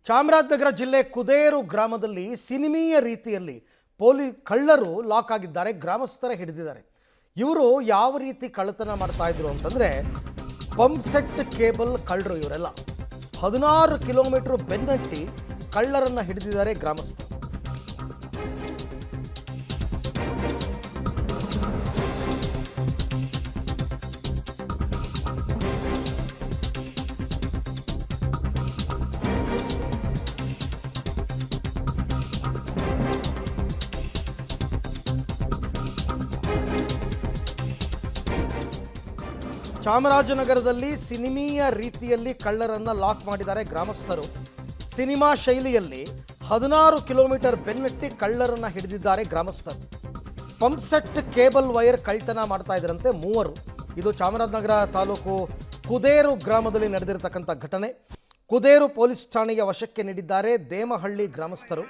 ಚಾಮರಾಜನಗರ ಜಿಲ್ಲೆ ಕುದೇರು ಗ್ರಾಮದಲ್ಲಿ ಸಿನಿಮೀಯ ರೀತಿಯಲ್ಲಿ ಕಳ್ಳರು ಲಾಕ್ ಆಗಿದ್ದಾರೆ. ಗ್ರಾಮಸ್ಥರ ಹಿಡಿದಿದ್ದಾರೆ. ಇವರು ಯಾವ ರೀತಿ ಕಳ್ಳತನ ಮಾಡ್ತಾ ಇದ್ರು ಅಂತಂದ್ರೆ ಪಂಪ್ ಸೆಟ್ ಕೇಬಲ್ ಕಳ್ಳರು. ಇವರೆಲ್ಲ 16 ಕಿಲೋಮೀಟರ್ ಬೆನ್ನಟ್ಟಿ ಕಳ್ಳರನ್ನ ಹಿಡಿದಿದ್ದಾರೆ ಗ್ರಾಮಸ್ಥರು. ಚಾಮರಾಜನಗರದಲ್ಲಿ ಸಿನಿಮೀಯ ರೀತಿಯಲ್ಲಿ ಕಳ್ಳರನ್ನ ಲಾಕ್ ಮಾಡಿದ್ದಾರೆ ಗ್ರಾಮಸ್ಥರು. ಸಿನಿಮಾ ಶೈಲಿಯಲ್ಲಿ 16 ಕಿಲೋಮೀಟರ್ ಬೆನ್ನಟ್ಟಿ ಕಳ್ಳರನ್ನ ಹಿಡಿದಿದ್ದಾರೆ ಗ್ರಾಮಸ್ಥರು. ಪಂಪ್ ಸೆಟ್ ಕೇಬಲ್ ವೈರ್ ಕಳ್ಳತನ ಮಾಡ್ತಾ ಇದ್ರಂತೆ ಮೂವರು. ಇದು ಚಾಮರಾಜನಗರ ತಾಲೂಕು ಕುದೇರು ಗ್ರಾಮದಲ್ಲಿ ನಡೆದಿರತಕ್ಕಂಥ ಘಟನೆ. ಕುದೇರು ಪೊಲೀಸ್ ಠಾಣೆಯ ವಶಕ್ಕೆ ನೀಡಿದ್ದಾರೆ ದೇಮಹಳ್ಳಿ ಗ್ರಾಮಸ್ಥರು.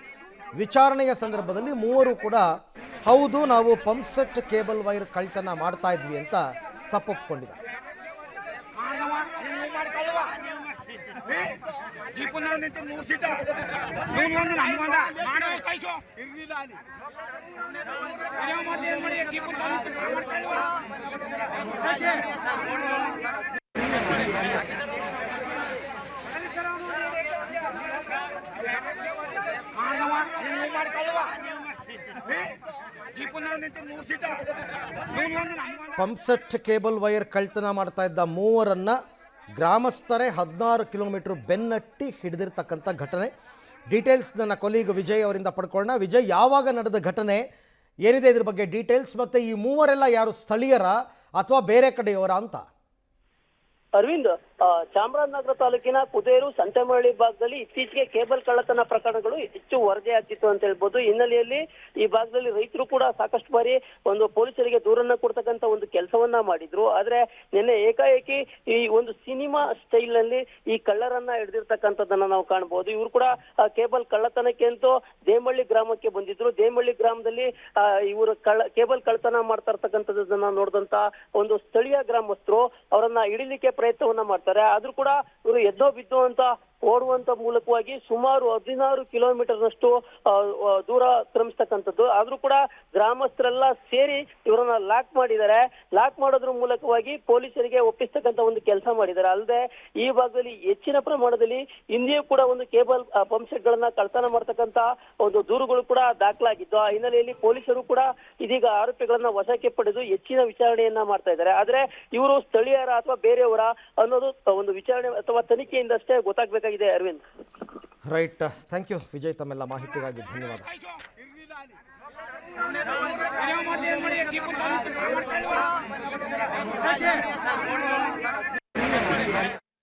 ವಿಚಾರಣೆಯ ಸಂದರ್ಭದಲ್ಲಿ ಮೂವರು ಕೂಡ ಹೌದು, ನಾವು ಪಂಪ್ ಸೆಟ್ ಕೇಬಲ್ ವೈರ್ ಕಳ್ಳತನ ಮಾಡ್ತಾ ಇದ್ವಿ ಅಂತ ತಪ್ಪೊಪ್ಪಿಕೊಂಡಿದ್ದಾರೆ. ಪಂಪ್ ಸೆಟ್ ಕೇಬಲ್ ವೈರ್ ಕಳ್ಳತನ ಮಾಡ್ತಾ ಇದ್ದ ಮೂವರನ್ನ ಗ್ರಾಮಸ್ಥರೇ 16 ಕಿಲೋಮೀಟರ್ ಬೆನ್ನಟ್ಟಿ ಹಿಡಿದಿರ್ತಕ್ಕಂಥ ಘಟನೆ. ಡೀಟೇಲ್ಸ್ ನನ್ನ ಕೊಲೀಗ್ ವಿಜಯ್ ಅವರಿಂದ ಪಡ್ಕೊಳ್ಳೋಣ. ವಿಜಯ್, ಯಾವಾಗ ನಡೆದ ಘಟನೆ, ಏನಿದೆ ಇದ್ರ ಬಗ್ಗೆ ಡೀಟೇಲ್ಸ್, ಮತ್ತೆ ಈ ಮೂವರೆಲ್ಲ ಯಾರು ಸ್ಥಳೀಯರ ಅಥವಾ ಬೇರೆ ಕಡೆಯವರ ಅಂತ? ಅರವಿಂದ್, ಚಾಮರಾಜನಗರ ತಾಲೂಕಿನ ಕುದೇರು ಸಂತೆಮರಳಿ ಭಾಗದಲ್ಲಿ ಇತ್ತೀಚೆಗೆ ಕೇಬಲ್ ಕಳ್ಳತನ ಪ್ರಕರಣಗಳು ಹೆಚ್ಚು ವರದಿಯಾಗ್ತಿತ್ತು ಅಂತ ಹೇಳ್ಬೋದು. ಹಿನ್ನೆಲೆಯಲ್ಲಿ ಈ ಭಾಗದಲ್ಲಿ ರೈತರು ಕೂಡ ಸಾಕಷ್ಟು ಬಾರಿ ಒಂದು ಪೊಲೀಸರಿಗೆ ದೂರನ್ನ ಕೊಡ್ತಕ್ಕಂತ ಒಂದು ಕೆಲಸವನ್ನ ಮಾಡಿದ್ರು. ಆದ್ರೆ ನಿನ್ನೆ ಏಕಾಏಕಿ ಈ ಒಂದು ಸಿನಿಮಾ ಸ್ಟೈಲ್ ನಲ್ಲಿ ಈ ಕಳ್ಳರನ್ನ ಹಿಡಿದಿರ್ತಕ್ಕಂಥದ್ದನ್ನ ನಾವು ಕಾಣಬಹುದು. ಇವರು ಕೂಡ ಕೇಬಲ್ ಕಳ್ಳತನಕ್ಕೆ ಅಂತೂ ದೇಮಳ್ಳಿ ಗ್ರಾಮಕ್ಕೆ ಬಂದಿದ್ರು. ದೇಮಳ್ಳಿ ಗ್ರಾಮದಲ್ಲಿ ಇವರು ಕೇಬಲ್ ಕಳ್ಳತನ ಮಾಡ್ತಾ ಇರ್ತಕ್ಕಂಥದ್ದನ್ನ ನೋಡಿದಂತ ಒಂದು ಸ್ಥಳೀಯ ಗ್ರಾಮಸ್ಥರು ಅವರನ್ನ ಹಿಡಿಲಿಕ್ಕೆ ಪ್ರಯತ್ನವನ್ನ ಮಾಡ್ತಾರೆ. ಆದ್ರೂ ಕೂಡ ಇವರು ಎದ್ದೋ ಬಿದ್ದೋ ಅಂತ ಓಡುವಂತ ಮೂಲಕವಾಗಿ ಸುಮಾರು 16 ಕಿಲೋಮೀಟರ್ನಷ್ಟು ದೂರ ಕ್ರಮಿಸ್ತಕ್ಕಂಥದ್ದು. ಆದ್ರೂ ಕೂಡ ಗ್ರಾಮಸ್ಥರೆಲ್ಲ ಸೇರಿ ಇವರನ್ನ ಲಾಕ್ ಮಾಡಿದ್ದಾರೆ. ಲಾಕ್ ಮಾಡೋದ್ರ ಮೂಲಕವಾಗಿ ಪೊಲೀಸರಿಗೆ ಒಪ್ಪಿಸ್ತಕ್ಕಂಥ ಒಂದು ಕೆಲಸ ಮಾಡಿದ್ದಾರೆ. ಅಲ್ಲದೆ ಈ ಭಾಗದಲ್ಲಿ ಹೆಚ್ಚಿನ ಪ್ರಮಾಣದಲ್ಲಿ ಹಿಂದೆಯೂ ಕೂಡ ಒಂದು ಕೇಬಲ್ ಪಂಪ್ ಸೆಟ್ ಗಳನ್ನ ಕಳ್ಳತನ ಮಾಡ್ತಕ್ಕಂಥ ಒಂದು ದೂರುಗಳು ಕೂಡ ದಾಖಲಾಗಿದ್ದು. ಆ ಹಿನ್ನೆಲೆಯಲ್ಲಿ ಪೊಲೀಸರು ಕೂಡ ಇದೀಗ ಆರೋಪಿಗಳನ್ನ ವಶಕ್ಕೆ ಪಡೆದು ಹೆಚ್ಚಿನ ವಿಚಾರಣೆಯನ್ನ ಮಾಡ್ತಾ ಇದ್ದಾರೆ. ಆದ್ರೆ ಇವರು ಸ್ಥಳೀಯರ ಅಥವಾ ಬೇರೆಯವರ ಅನ್ನೋದು ಒಂದು ವಿಚಾರಣೆ ಅಥವಾ ತನಿಖೆಯಿಂದಷ್ಟೇ ಗೊತ್ತಾಗಬೇಕಾಗಿದೆ. Arvind, right, thank you Vijay, ತಮ್ಮೆಲ್ಲ ಮಾಹಿತಿಗಾಗಿ ಧನ್ಯವಾದ. ಮಾಡಿ